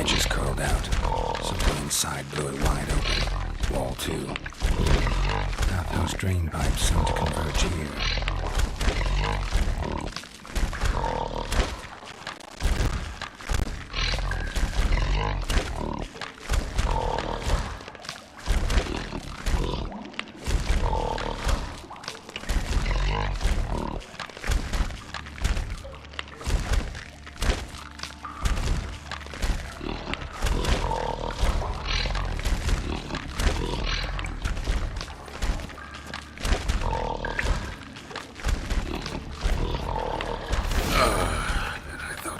Edges curled out. Something inside blew it wide open. Wall 2. Bathhouse drain pipes seem to converge here.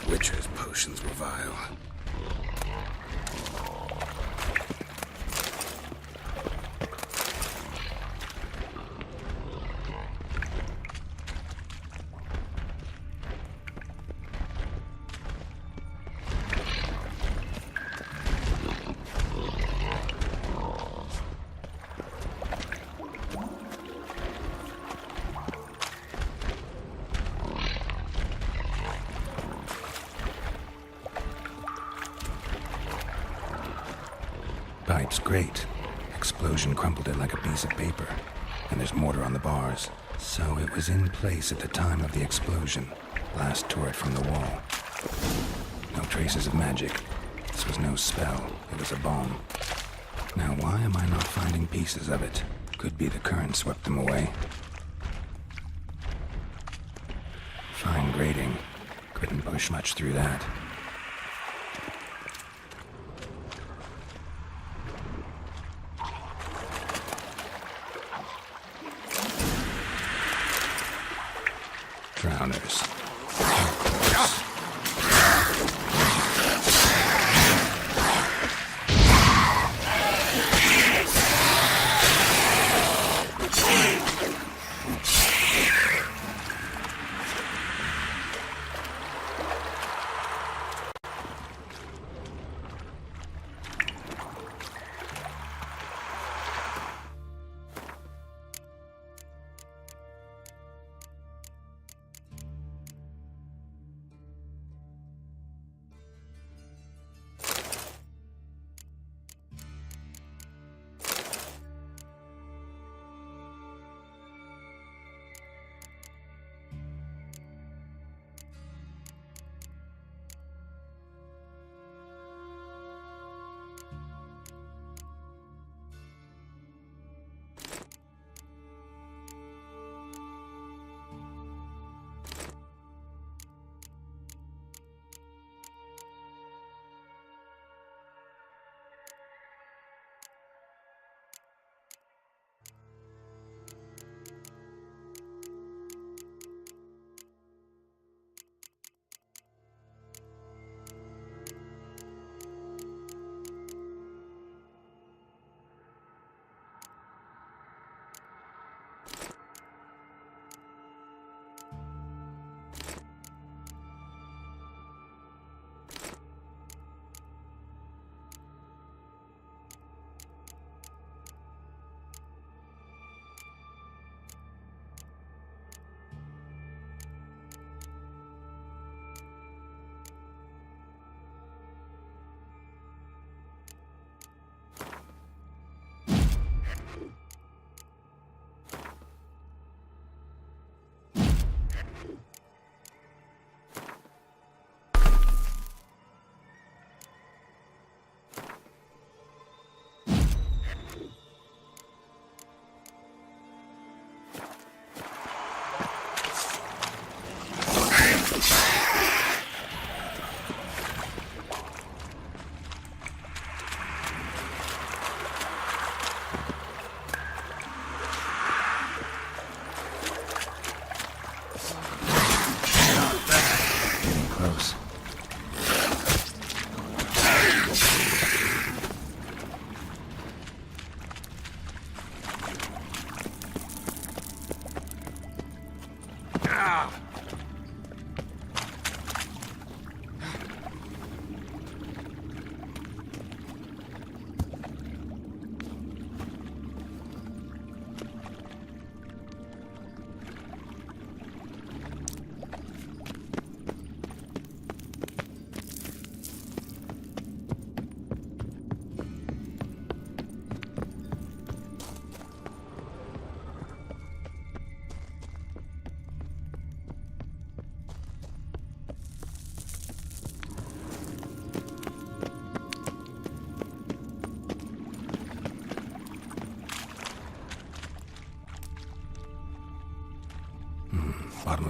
Witcher's potions were vile. Pipe's great. Explosion crumpled it like a piece of paper. And there's mortar on the bars. So it was in place at the time of the explosion. Blast tore it from the wall. No traces of magic. This was no spell. It was a bomb. Now why am I not finding pieces of it? Could be the current swept them away. Fine grating. Couldn't push much through that. Drowners.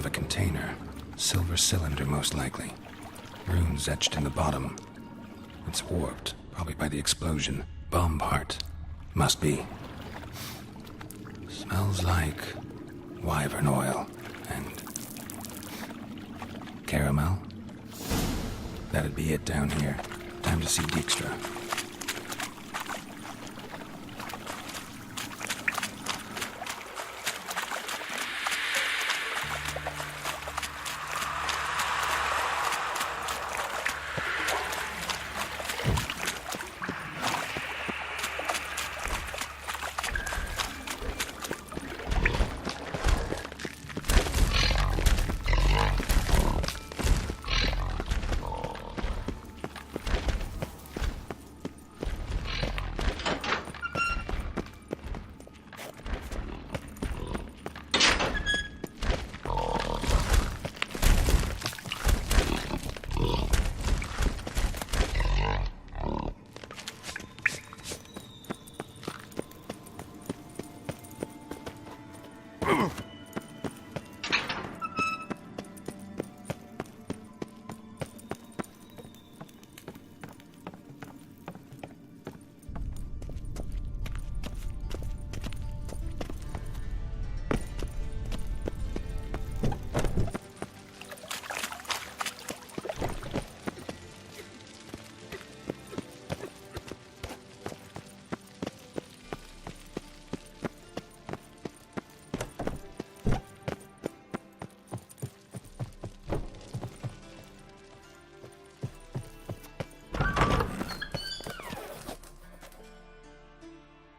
of a container. Silver cylinder, most likely. Runes etched in the bottom. It's warped, probably by the explosion. Bomb part. Must be. Smells like wyvern oil and caramel. That'd be it down here. Time to see Dijkstra.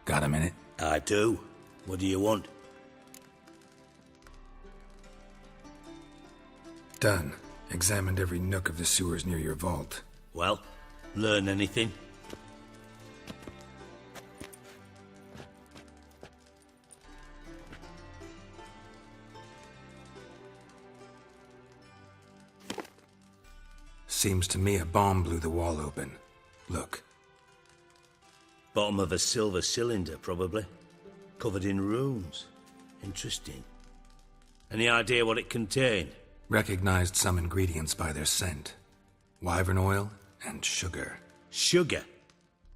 Got a minute? I do. What do you want? Done. Examined every nook of the sewers near your vault. Well, learn anything? Seems to me a bomb blew the wall open. Look. Bottom of a silver cylinder, probably. Covered in runes. Interesting. Any idea what it contained? Recognized some ingredients by their scent. Wyvern oil and sugar. Sugar?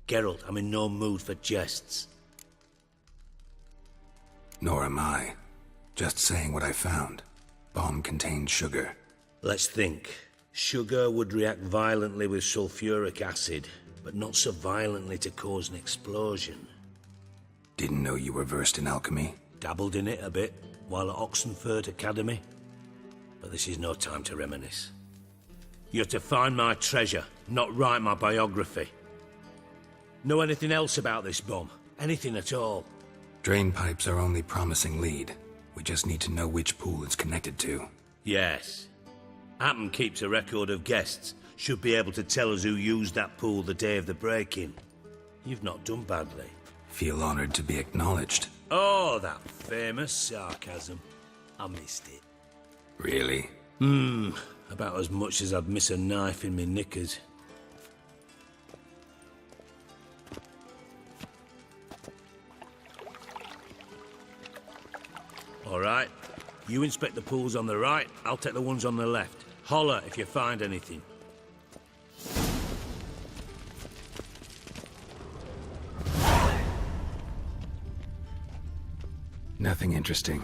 Geralt, I'm in no mood for jests. Nor am I. Just saying what I found. Bomb contained sugar. Let's think. Sugar would react violently with sulfuric acid, but not so violently to cause an explosion. Didn't know you were versed in alchemy. Dabbled in it a bit while at Oxenford Academy. But this is no time to reminisce. You're to find my treasure, not write my biography. Know anything else about this bomb? Anything at all? Drain pipes are only promising lead. We just need to know which pool it's connected to. Yes. Appen keeps a record of guests. Should be able to tell us who used that pool the day of the break-in. You've not done badly. Feel honored to be acknowledged. Oh, that famous sarcasm. I missed it. Really? About as much as I'd miss a knife in me knickers. All right. You inspect the pools on the right, I'll take the ones on the left. Holler if you find anything. Nothing interesting.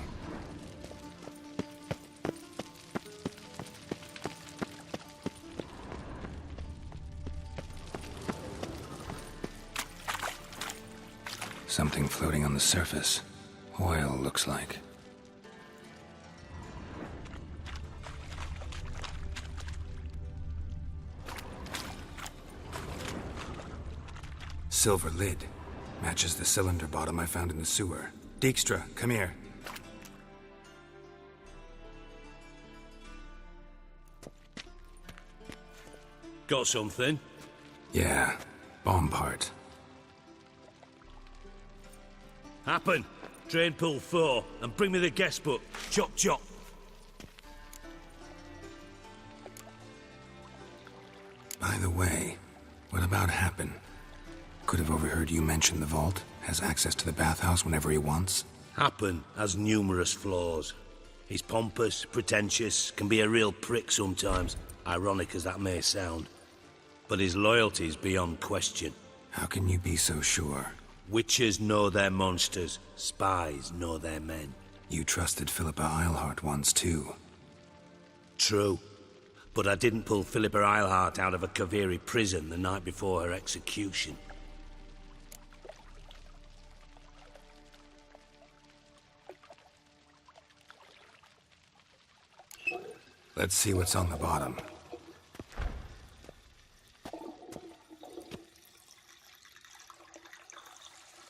Something floating on the surface. Oil, looks like. Silver lid. Matches the cylinder bottom I found in the sewer. Dijkstra, come here. Got something? Yeah, bomb part. Happen. Drain pool 4, and bring me the guest book. Chop chop. By the way, what about Happen? Could have overheard you mention the vault. Has access to the bathhouse whenever he wants. Happen has numerous flaws. He's pompous, pretentious, can be a real prick sometimes, ironic as that may sound. But his loyalty's beyond question. How can you be so sure? Witchers know their monsters, spies know their men. You trusted Philippa Eilhart once too. True. But I didn't pull Philippa Eilhart out of a Kaviri prison the night before her execution. Let's see what's on the bottom.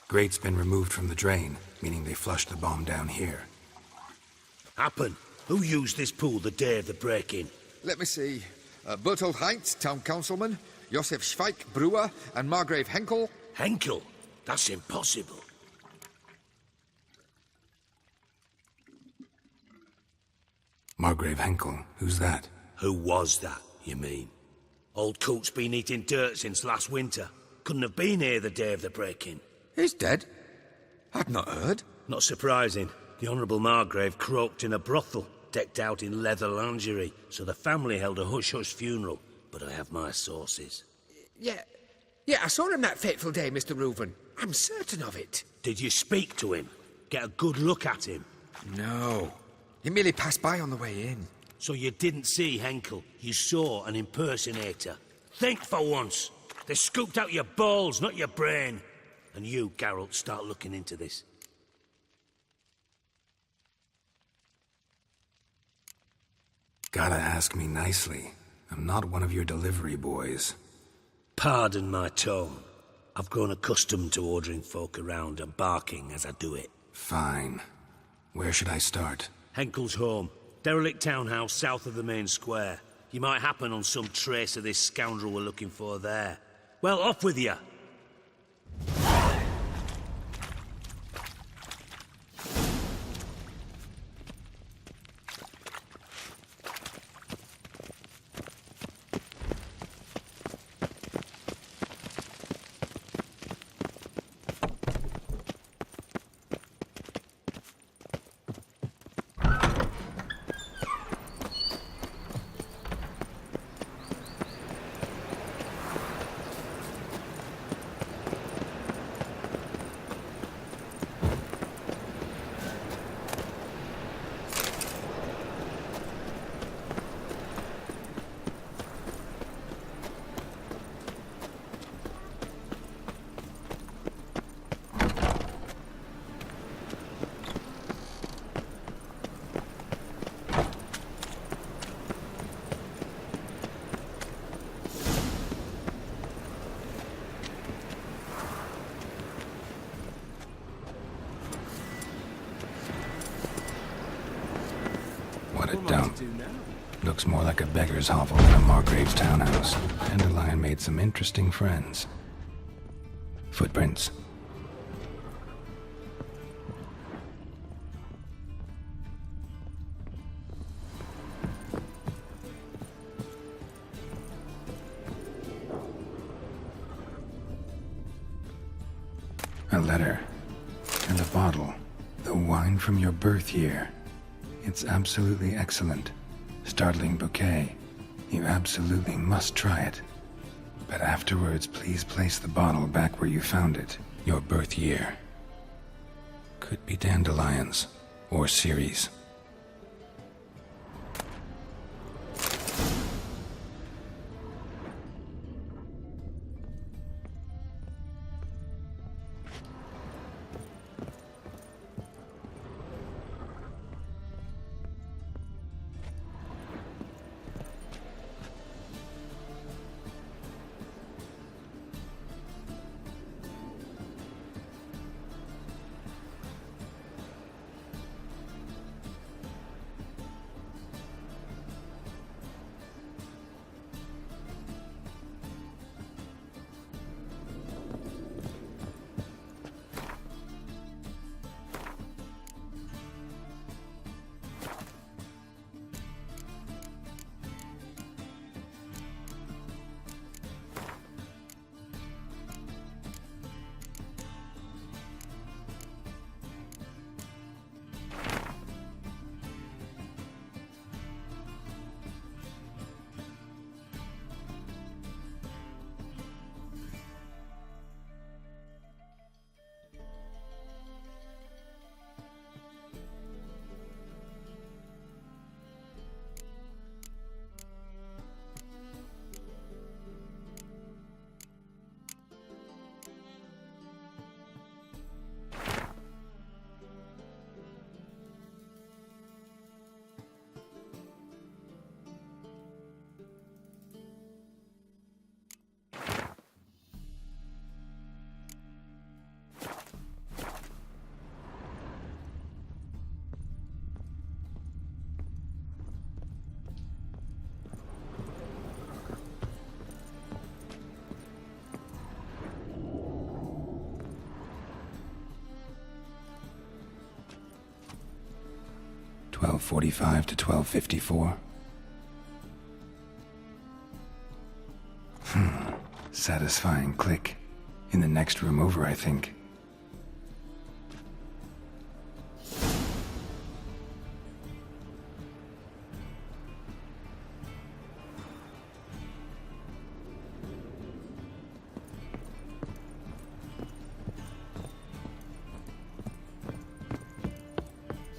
Grate's been removed from the drain, meaning they flushed the bomb down here. Happen. Who used this pool the day of the break-in? Let me see. Bertold Heinz, town councilman, Josef Schweik, brewer, and Margrave Henkel. Henkel? That's impossible. Margrave Henkel, who's that? Who was that, you mean? Old Coot's been eating dirt since last winter. Couldn't have been here the day of the break-in. He's dead? I've not heard. Not surprising. The Honourable Margrave croaked in a brothel, decked out in leather lingerie, so the family held a hush-hush funeral. But I have my sources. Yeah, I saw him that fateful day, Mr. Reuven. I'm certain of it. Did you speak to him? Get a good look at him? No. He merely passed by on the way in. So you didn't see Henkel. You saw an impersonator. Think for once. They scooped out your balls, not your brain. And you, Geralt, start looking into this. Gotta ask me nicely. I'm not one of your delivery boys. Pardon my tone. I've grown accustomed to ordering folk around and barking as I do it. Fine. Where should I start? Henkel's home. Derelict townhouse south of the main square. You might happen on some trace of this scoundrel we're looking for there. Well, off with you! What a dump. Looks more like a beggar's hovel than a Margrave's townhouse. Dandelion made some interesting friends. Footprints. A letter. And a bottle. The wine from your birth year. It's absolutely excellent. Startling bouquet. You absolutely must try it. But afterwards, please place the bottle back where you found it. Your birth year. Could be dandelions. Or Ceres. 1245 to 1254. Satisfying click. In the next room over, I think.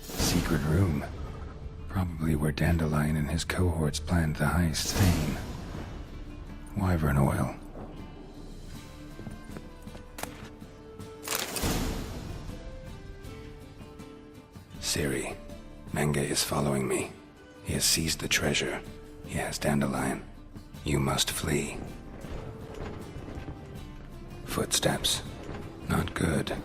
Secret room. Probably where Dandelion and his cohorts planned the heist. Thane. Wyvern oil. Ciri, Menge is following me. He has seized the treasure. He has Dandelion. You must flee. Footsteps. Not good.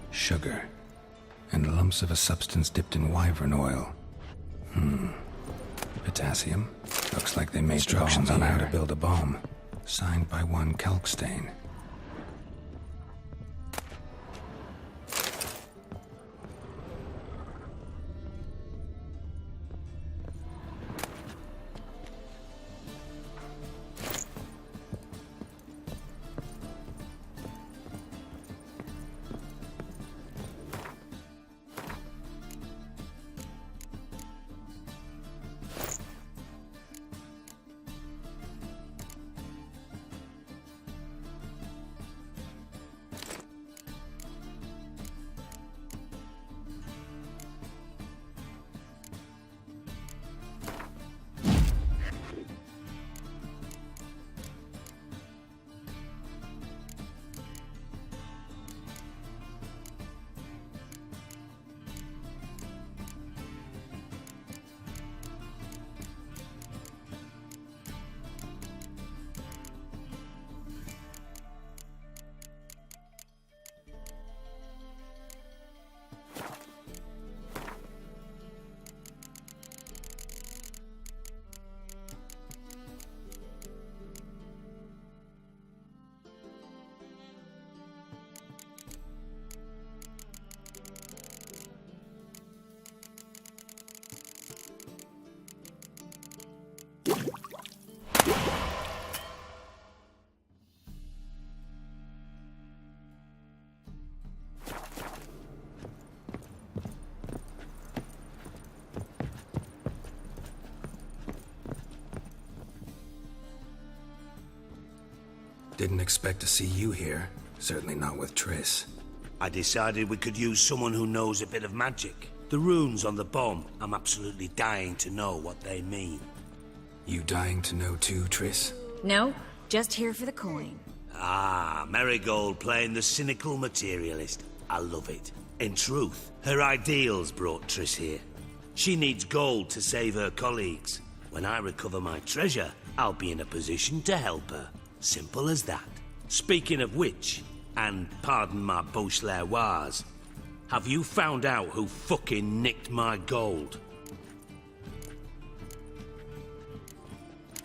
Sugar. And lumps of a substance dipped in wyvern oil. Potassium. Looks like they made instructions on how to build a bomb. Signed by one Kalkstein. Didn't expect to see you here. Certainly not with Triss. I decided we could use someone who knows a bit of magic. The runes on the bomb, I'm absolutely dying to know what they mean. You dying to know too, Triss? No, just here for the coin. Ah, Marigold playing the cynical materialist. I love it. In truth, her ideals brought Triss here. She needs gold to save her colleagues. When I recover my treasure, I'll be in a position to help her. Simple as that. Speaking of which, and pardon my Beauclervois, have you found out who fucking nicked my gold?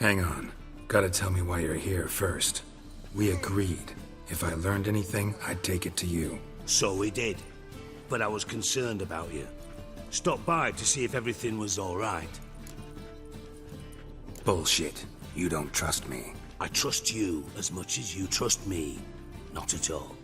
Hang on. Gotta tell me why you're here first. We agreed. If I learned anything, I'd take it to you. So we did. But I was concerned about you. Stopped by to see if everything was all right. Bullshit. You don't trust me. I trust you as much as you trust me. Not at all.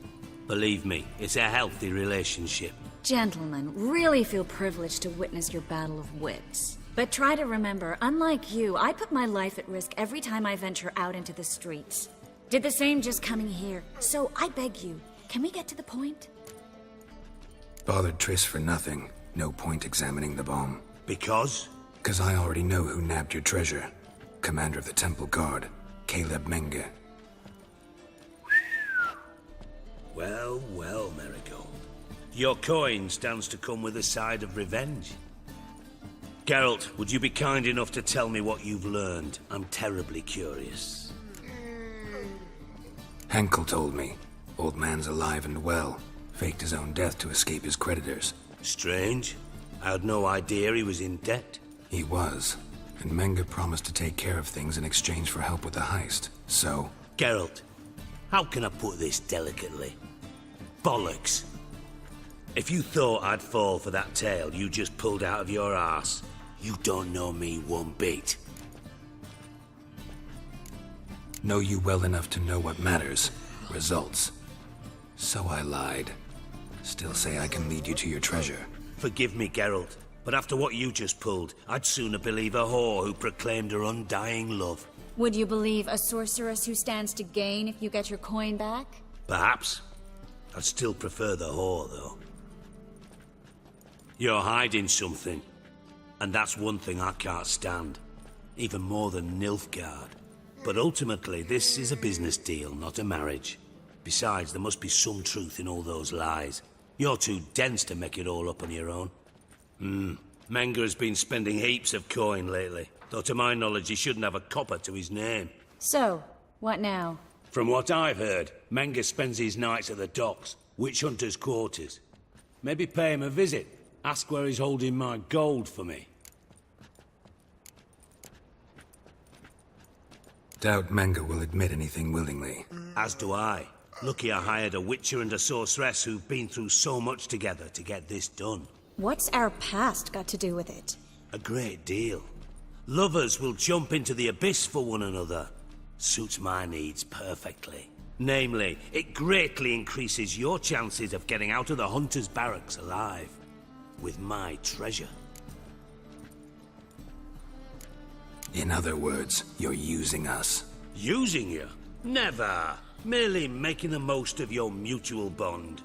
Believe me, it's a healthy relationship. Gentlemen, really feel privileged to witness your battle of wits. But try to remember, unlike you, I put my life at risk every time I venture out into the streets. Did the same just coming here. So I beg you, can we get to the point? Bothered Triss for nothing. No point examining the bomb. Because? 'Cause I already know who nabbed your treasure. Commander of the Temple Guard, Caleb Menge. Well, well, Marigold. Your coin stands to come with a side of revenge. Geralt, would you be kind enough to tell me what you've learned? I'm terribly curious. Henkel told me. Old man's alive and well. Faked his own death to escape his creditors. Strange. I had no idea he was in debt. He was. And Menge promised to take care of things in exchange for help with the heist. So... Geralt, How can I put this delicately? Bollocks. If you thought I'd fall for that tale you just pulled out of your arse, you don't know me one bit. Know you well enough to know what matters. Results. So I lied. Still say I can lead you to your treasure. Forgive me, Geralt, but after what you just pulled, I'd sooner believe a whore who proclaimed her undying love. Would you believe a sorceress who stands to gain if you get your coin back? Perhaps. I'd still prefer the whore, though. You're hiding something, and that's one thing I can't stand. Even more than Nilfgaard. But ultimately, this is a business deal, not a marriage. Besides, there must be some truth in all those lies. You're too dense to make it all up on your own. Menga has been spending heaps of coin lately, though to my knowledge he shouldn't have a copper to his name. So, what now? From what I've heard, Menga spends his nights at the docks, witch hunters' quarters. Maybe pay him a visit. Ask where he's holding my gold for me. Doubt Menga will admit anything willingly. As do I. Lucky I hired a witcher and a sorceress who've been through so much together to get this done. What's our past got to do with it? A great deal. Lovers will jump into the abyss for one another. Suits my needs perfectly. Namely, it greatly increases your chances of getting out of the hunter's barracks alive. With my treasure. In other words, you're using us. Using you? Never. Merely making the most of your mutual bond.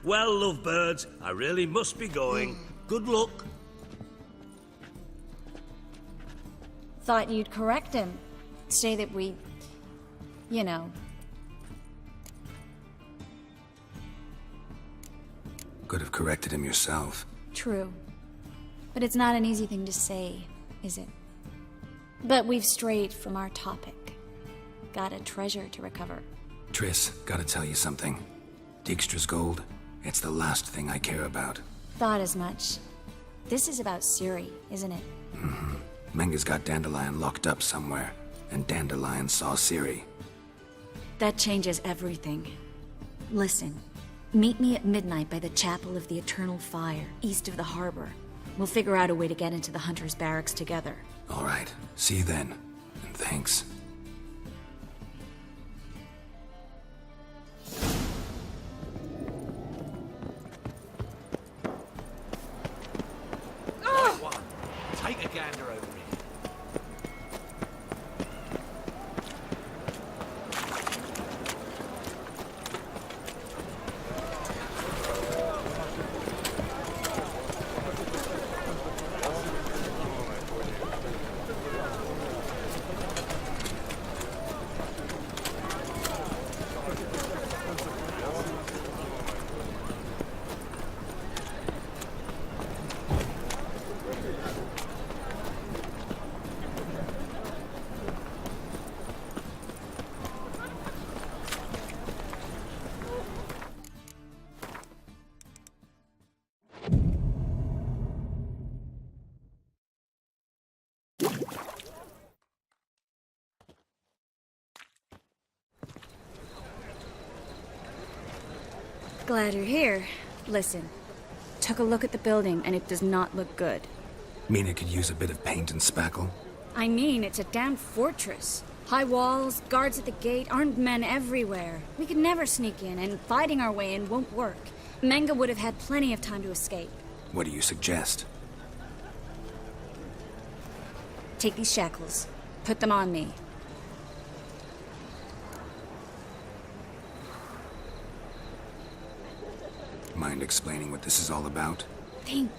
Well, lovebirds, I really must be going. Good luck. Thought you'd correct him. Say that we... you know. Could have corrected him yourself. True. But it's not an easy thing to say, is it? But we've strayed from our topic. Got a treasure to recover. Triss, gotta tell you something. Dijkstra's gold, it's the last thing I care about. Thought as much. This is about Ciri, isn't it? Menga's got Dandelion locked up somewhere, and Dandelion saw Ciri. That changes everything. Listen, meet me at midnight by the Chapel of the Eternal Fire, east of the harbor. We'll figure out a way to get into the Hunter's barracks together. All right, see you then, and thanks. Take a gander over here. Glad you're here. Listen, took a look at the building and it does not look good. Mean it could use a bit of paint and spackle? I mean, it's a damn fortress. High walls, guards at the gate, armed men everywhere. We could never sneak in, and fighting our way in won't work. Menga would have had plenty of time to escape. What do you suggest? Take these shackles. Put them on me. Mind explaining what this is all about? Think.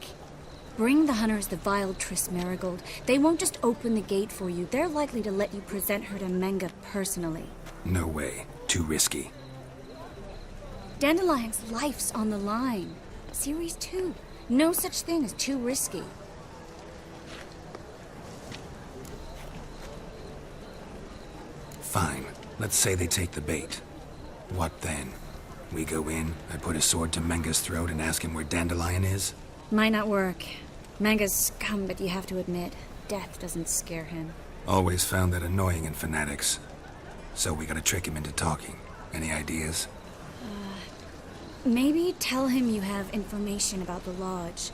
Bring the hunters the vile Triss Marigold. They won't just open the gate for you. They're likely to let you present her to Menga personally. No way. Too risky. Dandelion's life's on the line. Ciri's too. No such thing as too risky. Fine. Let's say they take the bait. What then? We go in, I put a sword to Menga's throat and ask him where Dandelion is? Might not work. Menga's scum, but you have to admit, death doesn't scare him. Always found that annoying in fanatics. So we gotta trick him into talking. Any ideas? Maybe tell him you have information about the Lodge.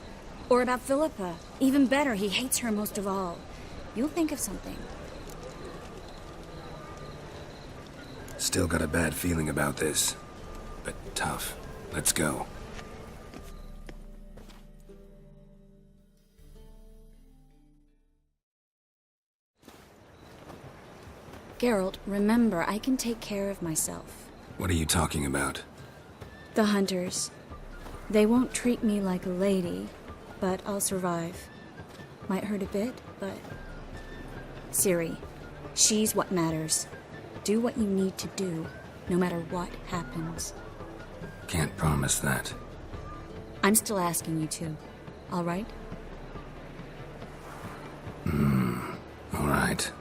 Or about Philippa. Even better, he hates her most of all. You'll think of something. Still got a bad feeling about this. But tough. Let's go. Geralt, remember, I can take care of myself. What are you talking about? The hunters. They won't treat me like a lady, but I'll survive. Might hurt a bit, but... Ciri, she's what matters. Do what you need to do, no matter what happens. Can't promise that. I'm still asking you to, all right? All right.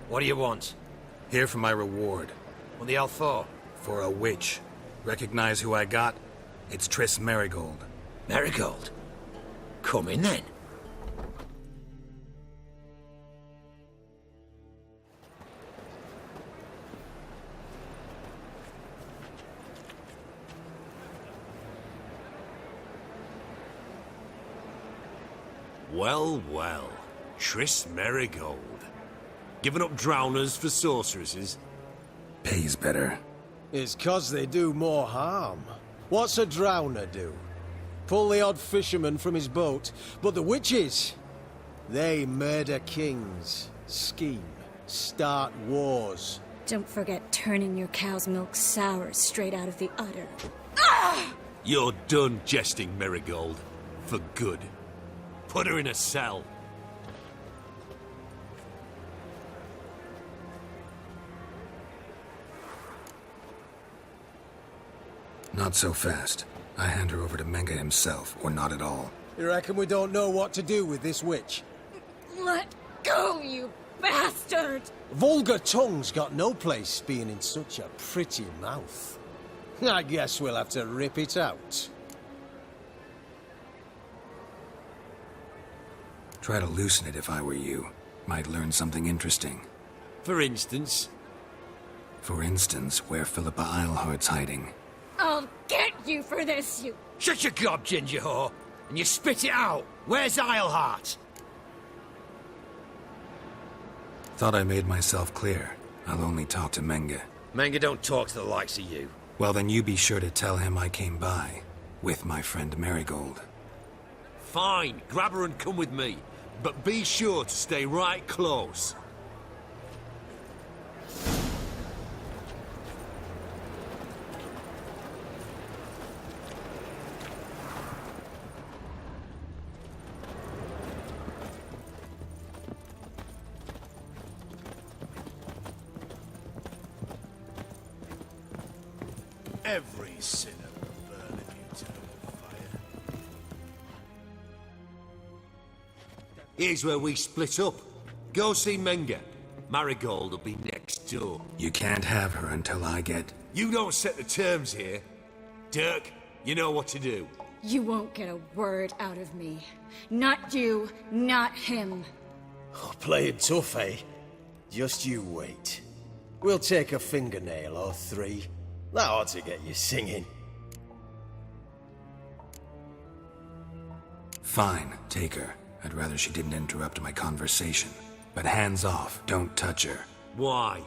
What do you want? Here for my reward. What the hell for? For a witch. Recognize who I got? It's Triss Merigold. Marigold? Come in then. Well, well. Triss Merigold. Giving up drowners for sorceresses? Pays better. It's 'cause they do more harm. What's a drowner do? Pull the odd fisherman from his boat. But the witches, they murder kings, scheme, start wars. Don't forget turning your cow's milk sour straight out of the udder. You're done jesting, Merigold. For good. Put her in a cell. Not so fast. I hand her over to Menga himself, or not at all. You reckon we don't know what to do with this witch? Let go, you bastard! Vulgar tongue's got no place being in such a pretty mouth. I guess we'll have to rip it out. Try to loosen it if I were you. Might learn something interesting. For instance? For instance, where Philippa Eilhart's hiding. I'll get you for this, you... Shut your gob, ginger whore, and you spit it out. Where's Eilhart? Thought I made myself clear. I'll only talk to Menga. Manga don't talk to the likes of you. Well, then you be sure to tell him I came by. With my friend Merigold. Fine, grab her and come with me. But be sure to stay right close. Every sinner will burn in eternal fire. Here's where we split up. Go see Menga. Marigold will be next door. You can't have her until I get... You don't set the terms here. Dirk, you know what to do. You won't get a word out of me. Not you, not him. Oh, playing tough, eh? Just you wait. We'll take a fingernail or three. That ought to get you singing. Fine, take her. I'd rather she didn't interrupt my conversation. But hands off, don't touch her. Why?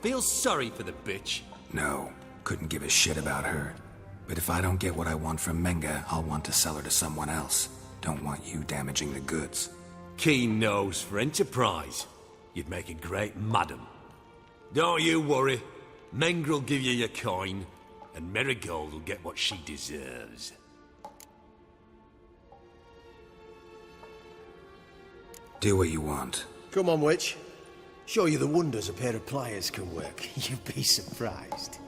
Feel sorry for the bitch? No, couldn't give a shit about her. But if I don't get what I want from Menga, I'll want to sell her to someone else. Don't want you damaging the goods. Keen nose for enterprise. You'd make a great madam. Don't you worry. Mengrel will give you your coin, and Merigold will get what she deserves. Do what you want. Come on, witch. Show you the wonders a pair of pliers can work. You'd be surprised.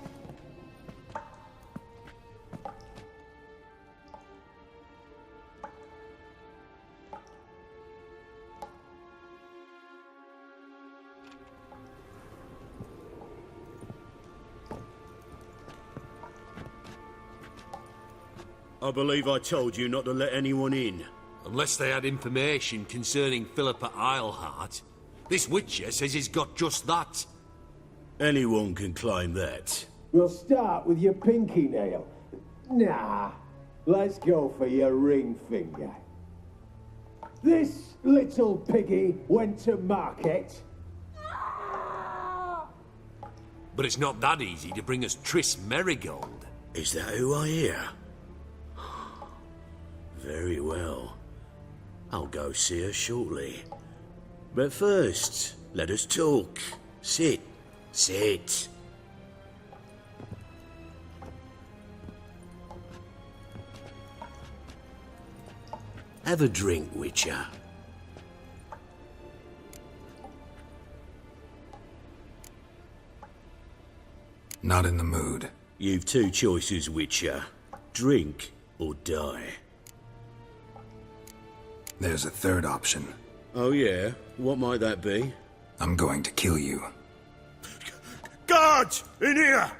I believe I told you not to let anyone in. Unless they had information concerning Philippa Eilhart. This Witcher says he's got just that. Anyone can claim that. We'll start with your pinky nail. Nah, let's go for your ring finger. This little piggy went to market. But it's not that easy to bring us Triss Merigold. Is that who I hear? Very well. I'll go see her shortly. But first, let us talk. Sit. Sit. Have a drink, Witcher. Not in the mood. You've two choices, Witcher. Drink or die. There's a third option. Oh yeah? What might that be? I'm going to kill you. Guards! In here!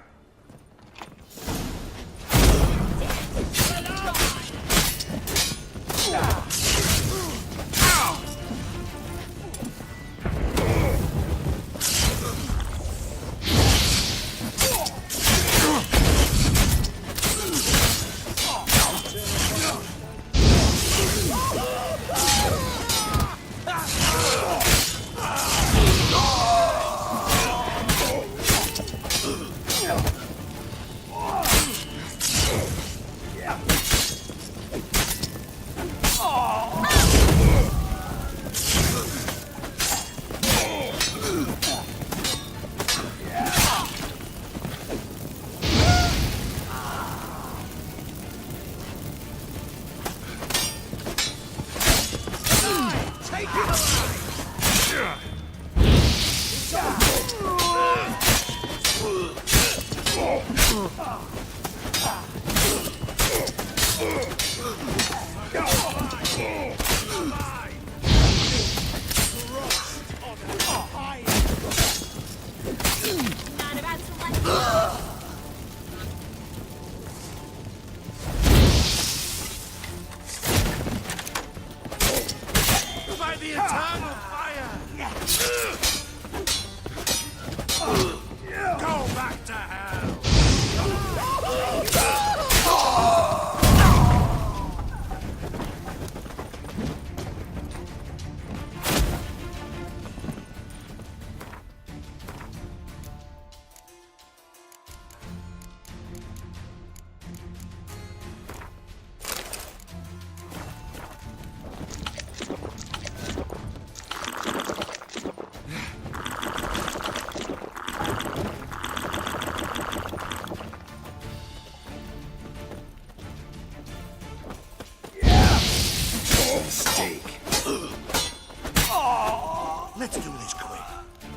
Let's do this quick.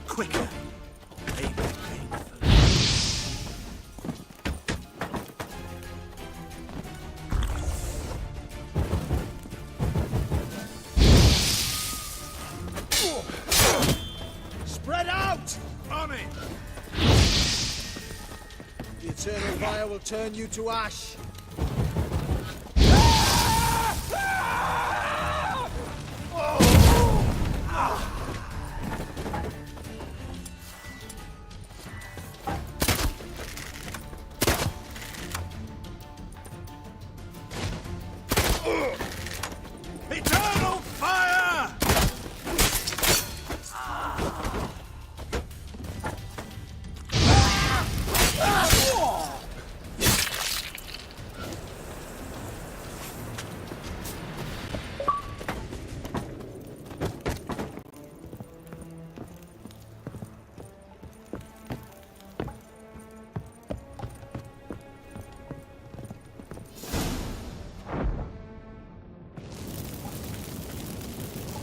Quicker. Spread out! On it! The eternal fire will turn you to ash. Eternal fire!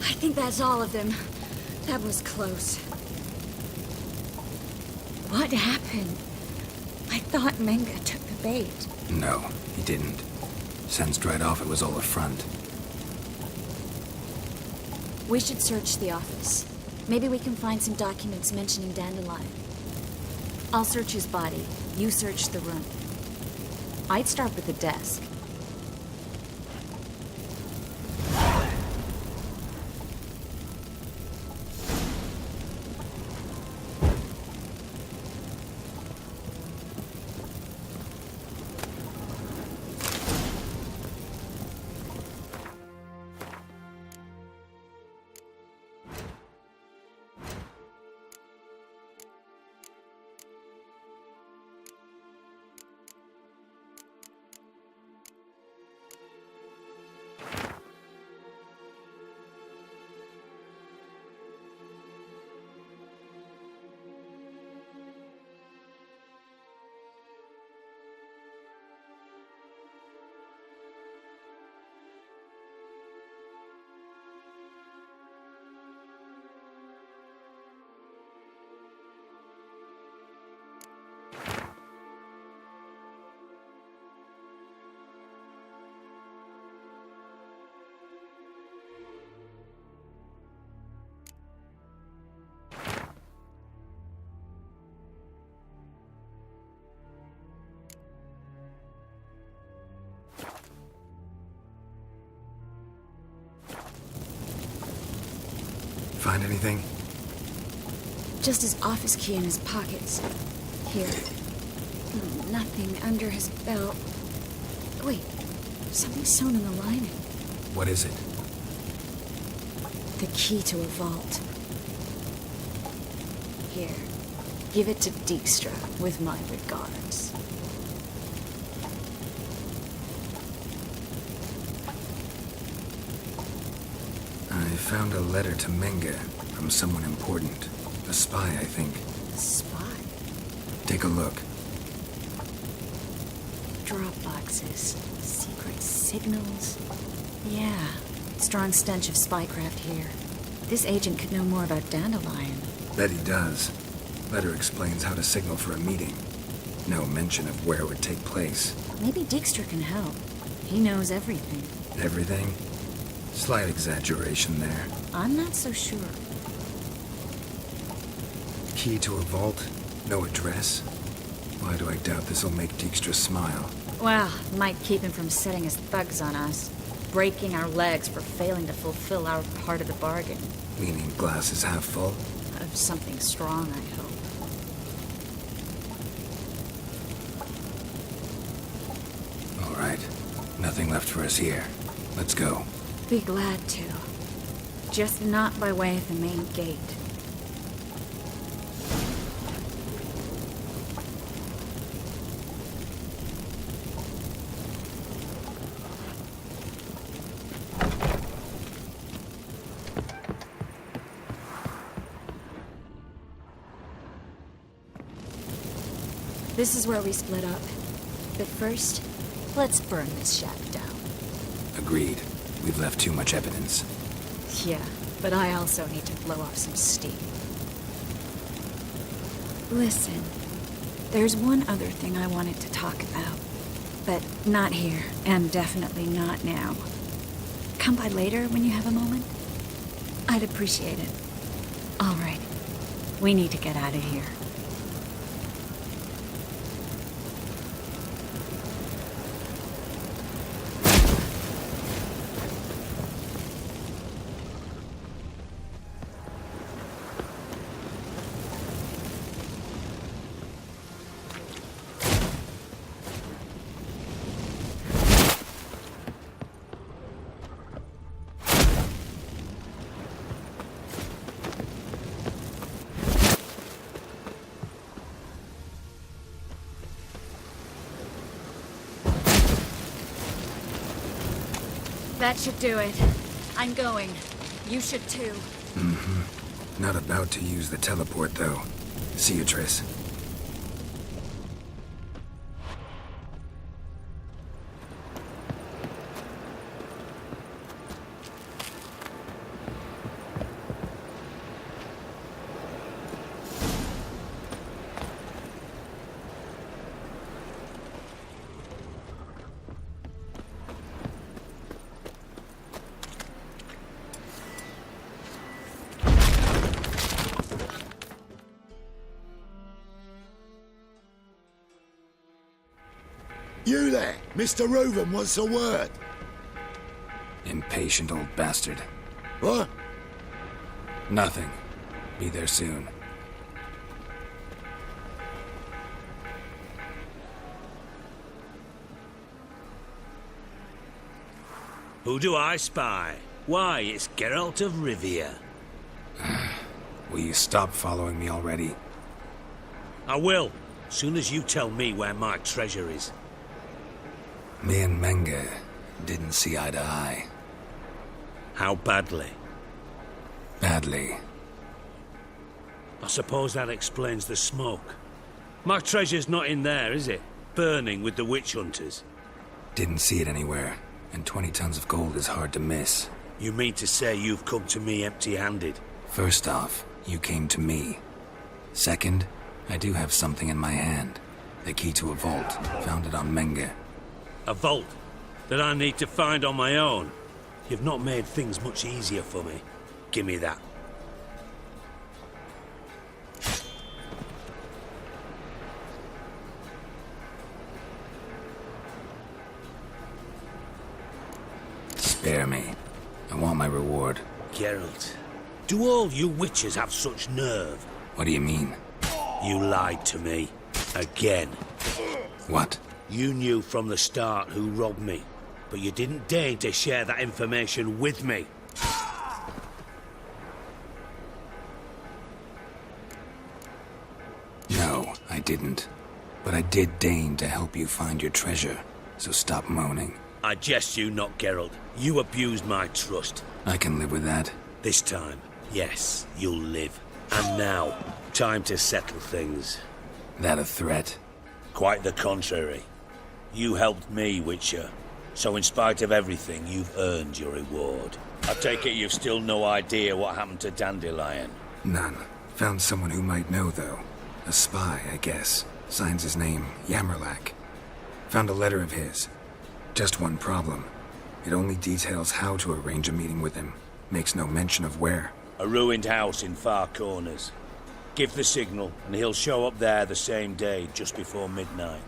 I think that's all of them. That was close. What happened? I thought Menga took the bait. No, he didn't. Sensed right off it was all a front. We should search the office. Maybe we can find some documents mentioning Dandelion. I'll search his body. You search the room. I'd start with the desk. Find anything? Just his office key in his pockets. Here. Nothing under his belt. Wait, something sewn in the lining. What is it? The key to a vault. Here. Give it to Dijkstra with my regards. I found a letter to Menga from someone important. A spy, I think. A spy? Take a look. Drop boxes. Secret signals. Yeah. Strong stench of spycraft here. This agent could know more about Dandelion. Bet he does. Letter explains how to signal for a meeting. No mention of where it would take place. Maybe Dijkstra can help. He knows everything. Everything? Slight exaggeration there. I'm not so sure. Key to a vault? No address? Why do I doubt this'll make Dijkstra smile? Well, might keep him from setting his thugs on us. Breaking our legs for failing to fulfill our part of the bargain. Meaning glass is half full? Of something strong, I hope. All right. Nothing left for us here. Let's go. Be glad to. Just not by way of the main gate. This is where we split up. But first, let's burn this shack down. Agreed. We've left too much evidence. Yeah, but I also need to blow off some steam. Listen, there's one other thing I wanted to talk about. But not here, and definitely not now. Come by later when you have a moment? I'd appreciate it. All right. We need to get out of here. That should do it. I'm going. You should too. Not about to use the teleport, though. See you, Triss. there? Mr. Reuven wants a word. Impatient old bastard. What? Nothing. Be there soon. Who do I spy? Why, it's Geralt of Rivia. Will you stop following me already? I will, soon as you tell me where my treasure is. Me and Menge didn't see eye to eye. How badly? Badly. I suppose that explains the smoke. My treasure's not in there, is it? Burning with the witch hunters. Didn't see it anywhere, and 20 tons of gold is hard to miss. You mean to say you've come to me empty-handed? First off, you came to me. Second, I do have something in my hand. The key to a vault, found it on Menge. A vault that I need to find on my own? You've not made things much easier for me. Give me that. Spare me. I want my reward. Geralt, do all you witches have such nerve? What do you mean? You lied to me. Again. What? You knew from the start who robbed me, but you didn't deign to share that information with me. No, I didn't. But I did deign to help you find your treasure, so stop moaning. I jest you not, Geralt. You abused my trust. I can live with that. This time, yes, you'll live. And now, time to settle things. That a threat? Quite the contrary. You helped me, Witcher. So in spite of everything, you've earned your reward. I take it you've still no idea what happened to Dandelion. None. Found someone who might know, though. A spy, I guess. Signs his name, Yammerlak. Found a letter of his. Just one problem. It only details how to arrange a meeting with him. Makes no mention of where. A ruined house in Far Corners. Give the signal, and he'll show up there the same day, just before midnight.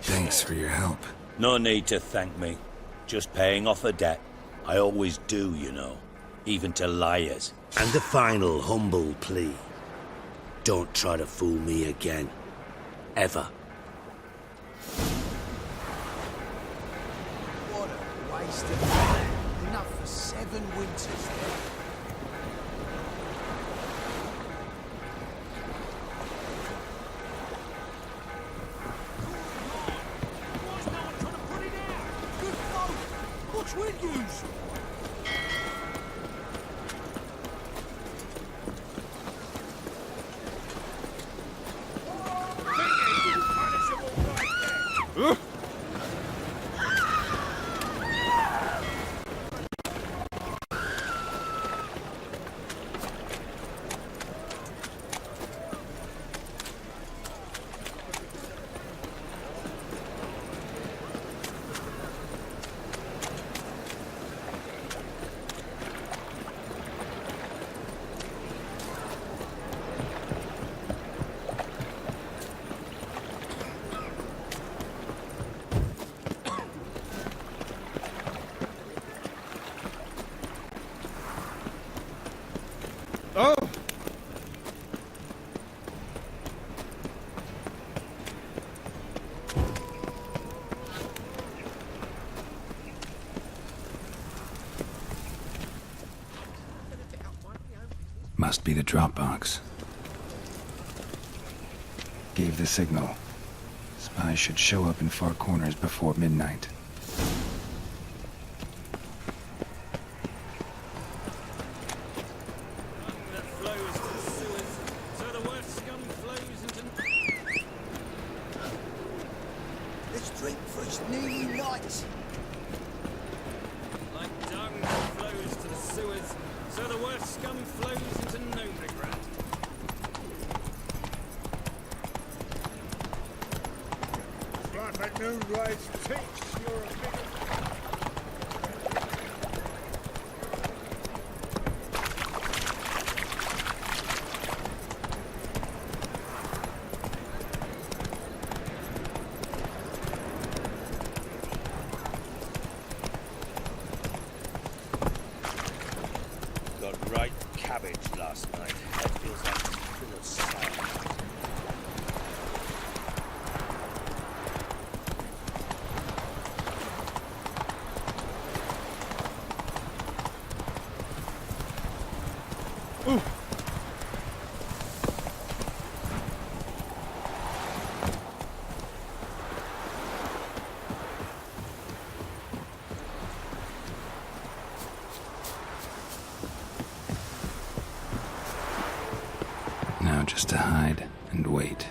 Thanks for your help. No need to thank me. Just paying off a debt. I always do, you know. Even to liars. And the final humble plea. Don't try to fool me again. Ever. What a waste of time. Enough for 7 winters there. What's with yous? Oh! Must be the drop box. Gave the signal. Spies should show up in Far Corners before midnight. Let's drink for it's nearly light. Like dung that flows to the sewers, so the worst scum flows into Novigrad. Half a moonrise takes your opinion. Got right cabbage last night. That feels like it's full of sand. Now just to hide and wait.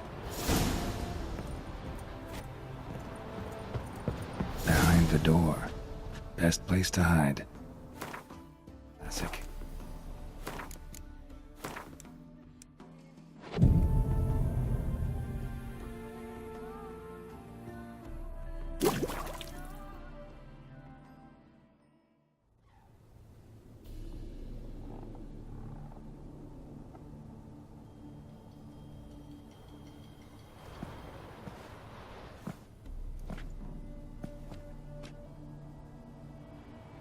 Behind the door. Best place to hide. Classic.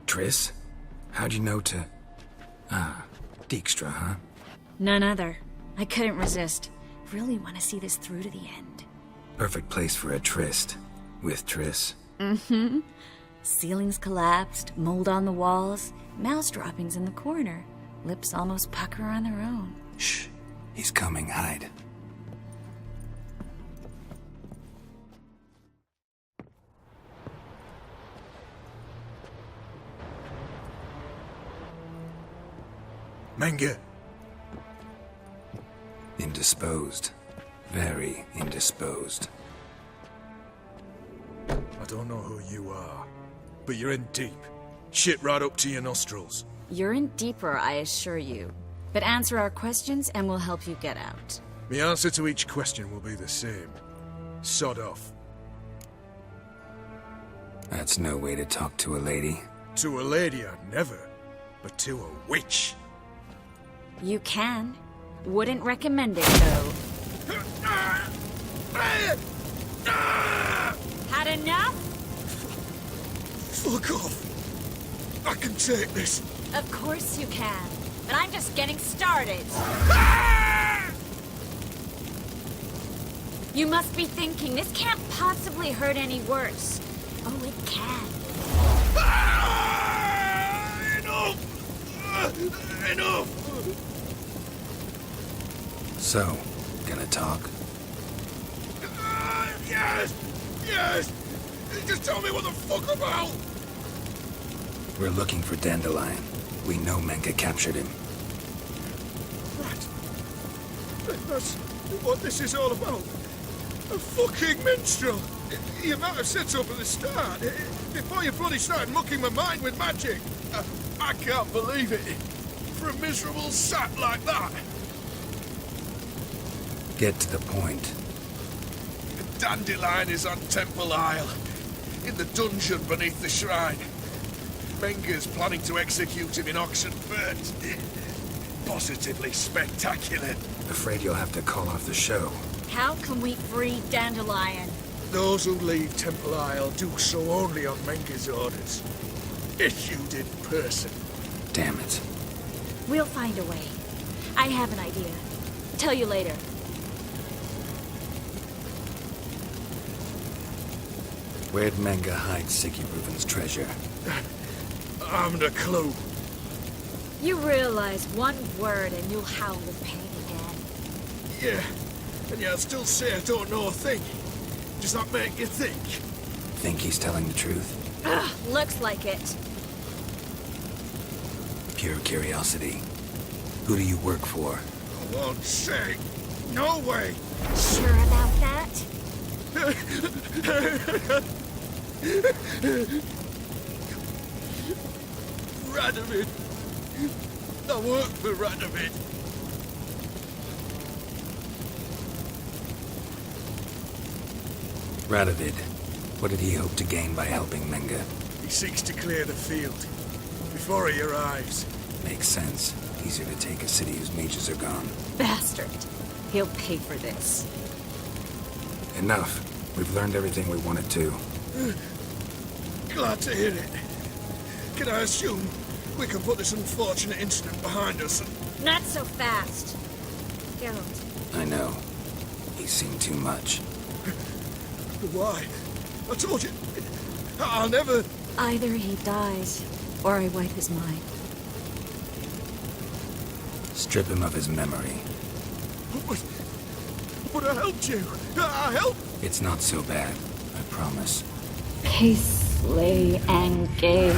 Triss? How'd you know to... Dijkstra, huh? None other. I couldn't resist. Really want to see this through to the end. Perfect place for a tryst. With Triss. Mm-hmm. Ceilings collapsed, mold on the walls, mouse droppings in the corner. Lips almost pucker on their own. Shh. He's coming. Hide. Menge. Indisposed. Very indisposed. I don't know who you are, but you're in deep. Shit right up to your nostrils. You're in deeper, I assure you. But answer our questions and we'll help you get out. The answer to each question will be the same. Sod off. That's no way to talk to a lady. To a lady, I'd never. But to a witch. You can. Wouldn't recommend it, though. Had enough? Fuck off. I can take this. Of course you can. But I'm just getting started. You must be thinking, this can't possibly hurt any worse. Oh, it can. Enough! Enough! So, gonna talk? Yes! Yes! Just tell me what the fuck about! We're looking for Dandelion. We know Menge captured him. Right. That's what this is all about. A fucking minstrel! You might have said so from the start. Before you bloody started mucking my mind with magic. I can't believe it. For a miserable sap like that. Get to the point. Dandelion is on Temple Isle, in the dungeon beneath the shrine. Menge's planning to execute him in Oxenfurt. Positively spectacular. Afraid you'll have to call off the show. How can we free Dandelion? Those who leave Temple Isle do so only on Menge's orders. Issued in person. Damn it. We'll find a way. I have an idea. Tell you later. Where'd Menge hide Siggy Reuven's treasure? I haven't a clue. You realize one word and you'll howl with pain again. Yeah, and yet I'd still say I don't know a thing. Does that make you think? Think he's telling the truth? Ugh, looks like it. Pure curiosity. Who do you work for? I won't say. No way. Sure about that? Radovid. I work for Radovid. Radovid. What did he hope to gain by helping Menga? He seeks to clear the field before he arrives. Makes sense. Easier to take a city whose mages are gone. Bastard. He'll pay for this. Enough. We've learned everything we wanted to. Glad to hear it. Can I assume we can put this unfortunate incident behind us and... Not so fast. Geralt. I know. He's seen too much. Why? I told you, I'll never... Either he dies, or I wipe his mind. Strip him of his memory. But I helped you. I helped... It's not so bad, I promise. Peace, slay, and gay.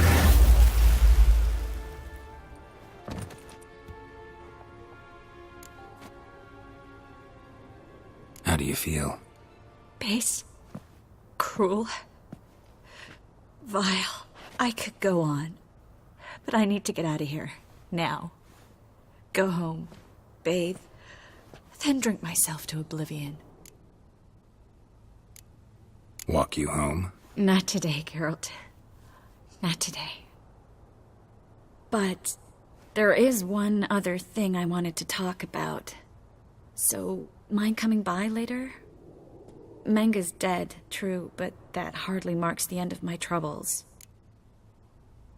How do you feel? Base. Cruel. Vile. I could go on. But I need to get out of here. Now. Go home. Bathe. Then drink myself to oblivion. Walk you home? Not today, Geralt. Not today. But there is one other thing I wanted to talk about. So, mind coming by later? Menga's dead, true, but that hardly marks the end of my troubles.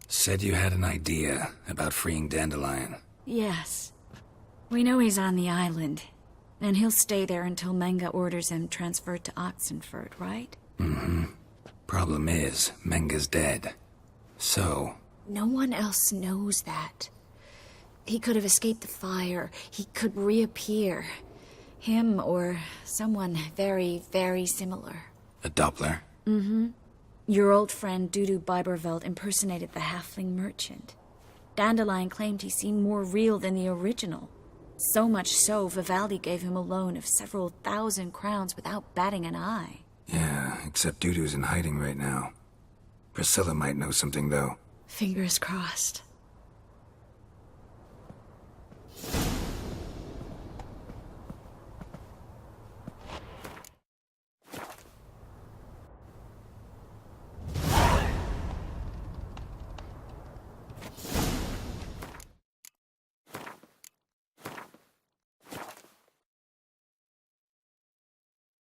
Said you had an idea about freeing Dandelion. Yes. We know he's on the island, and he'll stay there until Menga orders him transferred to Oxenford, right? Mm-hmm. Problem is, Menga's dead. So... No one else knows that. He could have escaped the fire. He could reappear. Him or someone very, very similar. A Doppler? Mm-hmm. Your old friend Dudu Biberveld impersonated the halfling merchant. Dandelion claimed he seemed more real than the original. So much so, Vivaldi gave him a loan of several thousand crowns without batting an eye. Yeah, except Dudu's in hiding right now. Priscilla might know something, though. Fingers crossed.